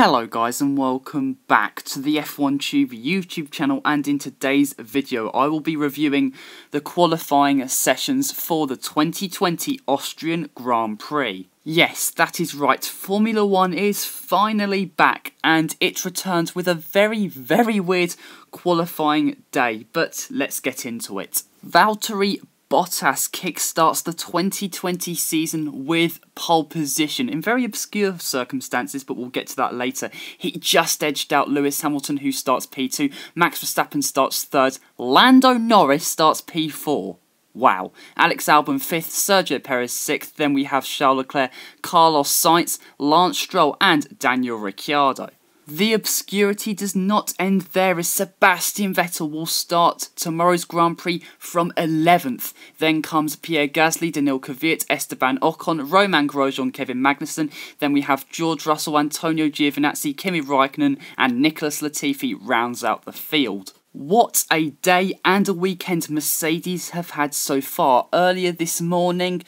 Hello guys and welcome back to the F1 Tube YouTube channel, and in today's video I will be reviewing the qualifying sessions for the 2020 Austrian Grand Prix. Yes, that is right, Formula 1 is finally back and it returns with a very weird qualifying day, but let's get into it. Valtteri Bottas kickstarts the 2020 season with pole position in very obscure circumstances, but we'll get to that later. He just edged out Lewis Hamilton, who starts P2, Max Verstappen starts 3rd, Lando Norris starts P4. Wow. Alex Albon 5th, Sergio Perez 6th, then we have Charles Leclerc, Carlos Sainz, Lance Stroll and Daniel Ricciardo. The obscurity does not end there, as Sebastian Vettel will start tomorrow's Grand Prix from 11th. Then comes Pierre Gasly, Daniil Kvyat, Esteban Ocon, Romain Grosjean, Kevin Magnussen. Then we have George Russell, Antonio Giovinazzi, Kimi Raikkonen and Nicholas Latifi rounds out the field. What a day and a weekend Mercedes have had so far. Earlier this morning,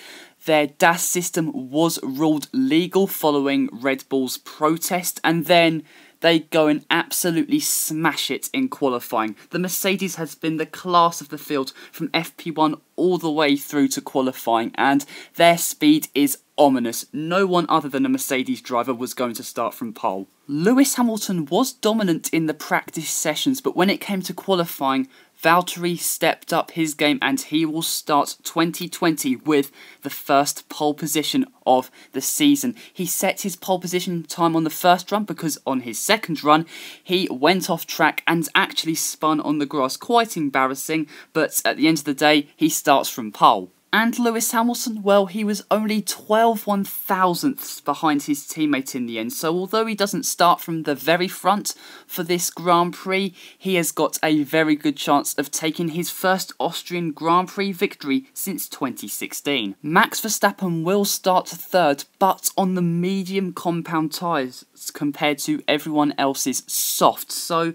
their DAS system was ruled legal following Red Bull's protest, and then they go and absolutely smash it in qualifying. The Mercedes has been the class of the field from FP1 all the way through to qualifying, and their speed is ominous. No one other than a Mercedes driver was going to start from pole. Lewis Hamilton was dominant in the practice sessions, but when it came to qualifying, Valtteri stepped up his game and he will start 2020 with the first pole position of the season. He set his pole position time on the first run because on his second run he went off track and actually spun on the grass. Quite embarrassing, but at the end of the day he starts from pole. And Lewis Hamilton, well, he was only 12 1/1000ths behind his teammate in the end, so although he doesn't start from the very front for this Grand Prix, he has got a very good chance of taking his first Austrian Grand Prix victory since 2016. Max Verstappen will start 3rd, but on the medium compound tyres compared to everyone else's soft, so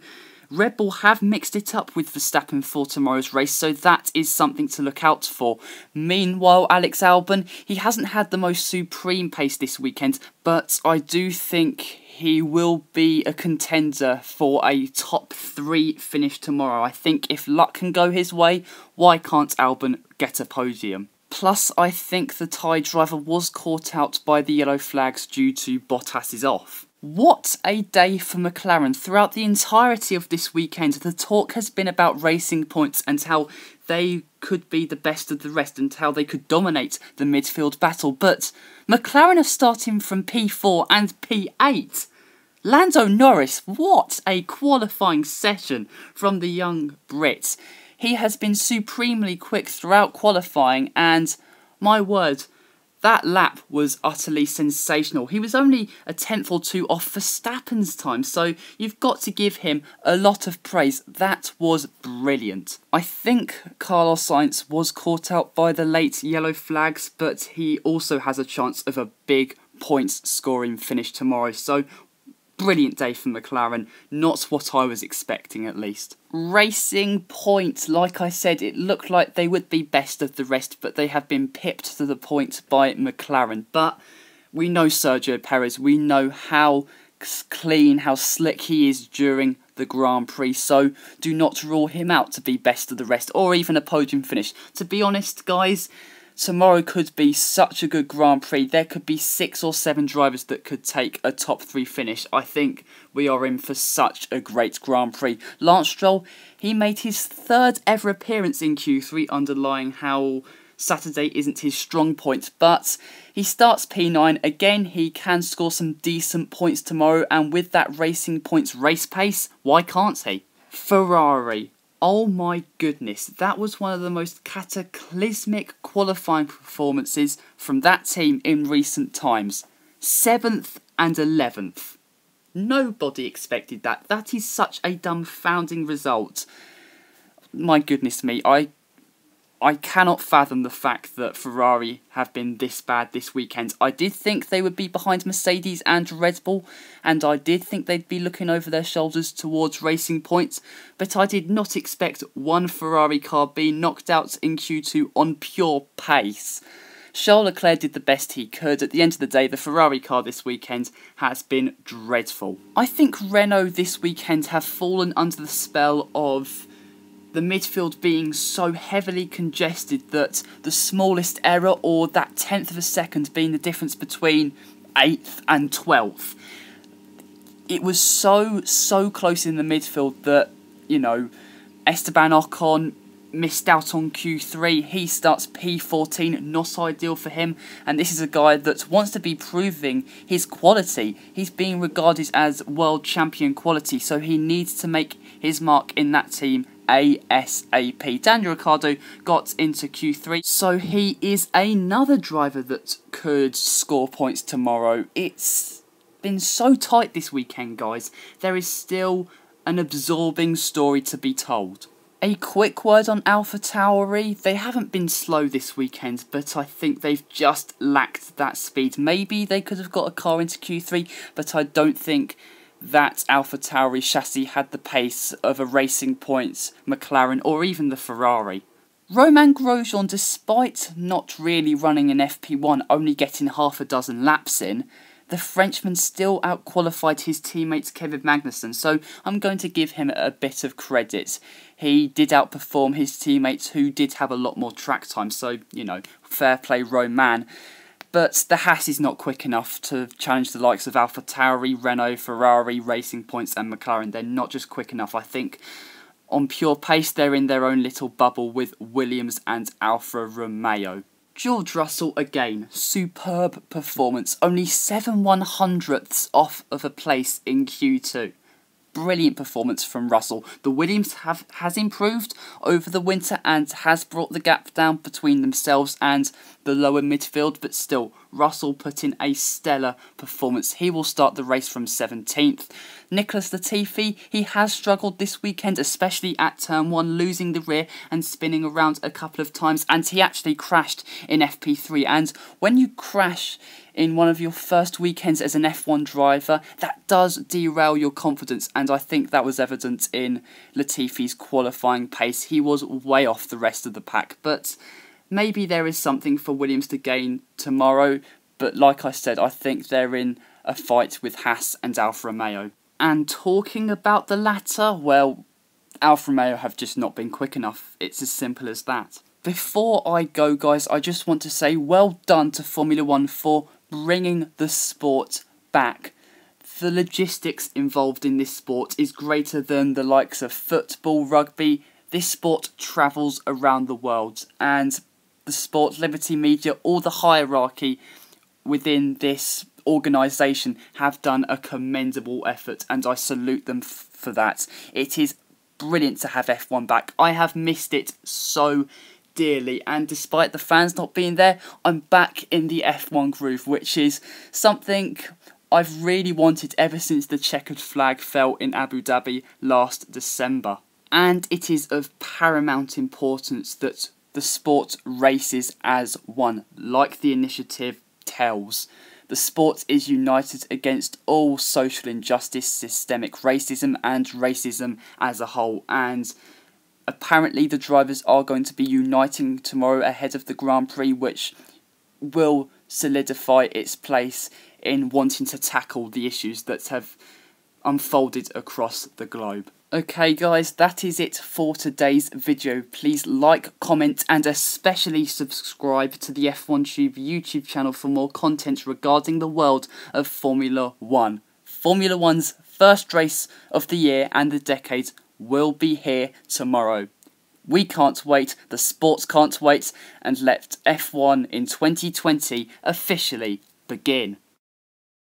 Red Bull have mixed it up with Verstappen for tomorrow's race, so that is something to look out for. Meanwhile, Alex Albon, he hasn't had the most supreme pace this weekend, but I do think he will be a contender for a top 3 finish tomorrow. I think if luck can go his way, why can't Albon get a podium? Plus, I think the Thai driver was caught out by the yellow flags due to Bottas's off. What a day for McLaren. Throughout the entirety of this weekend, the talk has been about racing points and how they could be the best of the rest and how they could dominate the midfield battle. But McLaren are starting from P4 and P8. Lando Norris, what a qualifying session from the young Brit. He has been supremely quick throughout qualifying and, my word, that lap was utterly sensational. He was only a 10th or 2 off Verstappen's time, so you've got to give him a lot of praise. That was brilliant. I think Carlos Sainz was caught out by the late yellow flags, but he also has a chance of a big points scoring finish tomorrow, so brilliant day for McLaren, not what I was expecting at least. Racing Point, like I said, it looked like they would be best of the rest, but they have been pipped to the point by McLaren. But we know Sergio Perez, we know how clean, how slick he is during the Grand Prix, so do not rule him out to be best of the rest, or even a podium finish. To be honest, guys, tomorrow could be such a good Grand Prix. There could be 6 or 7 drivers that could take a top 3 finish. I think we are in for such a great Grand Prix. Lance Stroll, he made his 3rd ever appearance in Q3, underlying how Saturday isn't his strong point, but he starts P9. Again, he can score some decent points tomorrow, and with that Racing Points race pace, why can't he? Ferrari. Oh my goodness, that was one of the most cataclysmic qualifying performances from that team in recent times. 7th and 11th. Nobody expected that. That is such a dumbfounding result. My goodness me, I cannot fathom the fact that Ferrari have been this bad this weekend. I did think they would be behind Mercedes and Red Bull, and I did think they'd be looking over their shoulders towards Racing Points, but I did not expect one Ferrari car being knocked out in Q2 on pure pace. Charles Leclerc did the best he could. At the end of the day, the Ferrari car this weekend has been dreadful. I think Renault this weekend have fallen under the spell of the midfield being so heavily congested that the smallest error, or that tenth of a second being the difference between 8th and 12th, it was so close in the midfield that, you know, Esteban Ocon missed out on Q3. He starts P14, not ideal for him, and this is a guy that wants to be proving his quality. He's being regarded as world champion quality, so he needs to make his mark in that team ASAP. Daniel Ricciardo got into Q3, so he is another driver that could score points tomorrow. It's been so tight this weekend, guys. There is still an absorbing story to be told. A quick word on AlphaTauri. They haven't been slow this weekend, but I think they've just lacked that speed. Maybe they could have got a car into Q3, but I don't think that AlphaTauri chassis had the pace of a Racing Point, McLaren, or even the Ferrari. Romain Grosjean, despite not really running an FP1, only getting half a dozen laps in, the Frenchman still outqualified his teammate Kevin Magnussen, so I'm going to give him a bit of credit. He did outperform his teammates who did have a lot more track time, so, you know, fair play Romain. But the Haas is not quick enough to challenge the likes of AlphaTauri, Renault, Ferrari, Racing Points and McLaren. They're not just quick enough. I think on pure pace they're in their own little bubble with Williams and Alfa Romeo. George Russell again, superb performance, only 7/100ths off of a place in Q2. Brilliant performance from Russell. The Williams has improved over the winter and has brought the gap down between themselves and the lower midfield, but still, Russell put in a stellar performance. He will start the race from 17th. Nicholas Latifi, he has struggled this weekend, especially at turn 1, losing the rear and spinning around a couple of times, and he actually crashed in FP3. And when you crash in one of your first weekends as an F1 driver, that does derail your confidence, and I think that was evident in Latifi's qualifying pace. He was way off the rest of the pack, but maybe there is something for Williams to gain tomorrow, but like I said, I think they're in a fight with Haas and Alfa Romeo. And talking about the latter, well, Alfa Romeo have just not been quick enough. It's as simple as that. Before I go, guys, I just want to say well done to Formula 1 for bringing the sport back. The logistics involved in this sport is greater than the likes of football, rugby. This sport travels around the world, and the sport, Liberty Media, all the hierarchy within this organisation have done a commendable effort, and I salute them for that. It is brilliant to have F1 back. I have missed it so dearly, and despite the fans not being there, I'm back in the F1 groove, which is something I've really wanted ever since the checkered flag fell in Abu Dhabi last December. And it is of paramount importance that the sport races as one, like the initiative tells. The sport is united against all social injustice, systemic racism and racism as a whole, and apparently the drivers are going to be uniting tomorrow ahead of the Grand Prix, which will solidify its place in wanting to tackle the issues that have unfolded across the globe. Okay guys, that is it for today's video. Please like, comment and especially subscribe to the F1 Tube YouTube channel for more content regarding the world of Formula 1. Formula 1's first race of the year and the decade will be here tomorrow. We can't wait, the sports can't wait, and let F1 in 2020 officially begin.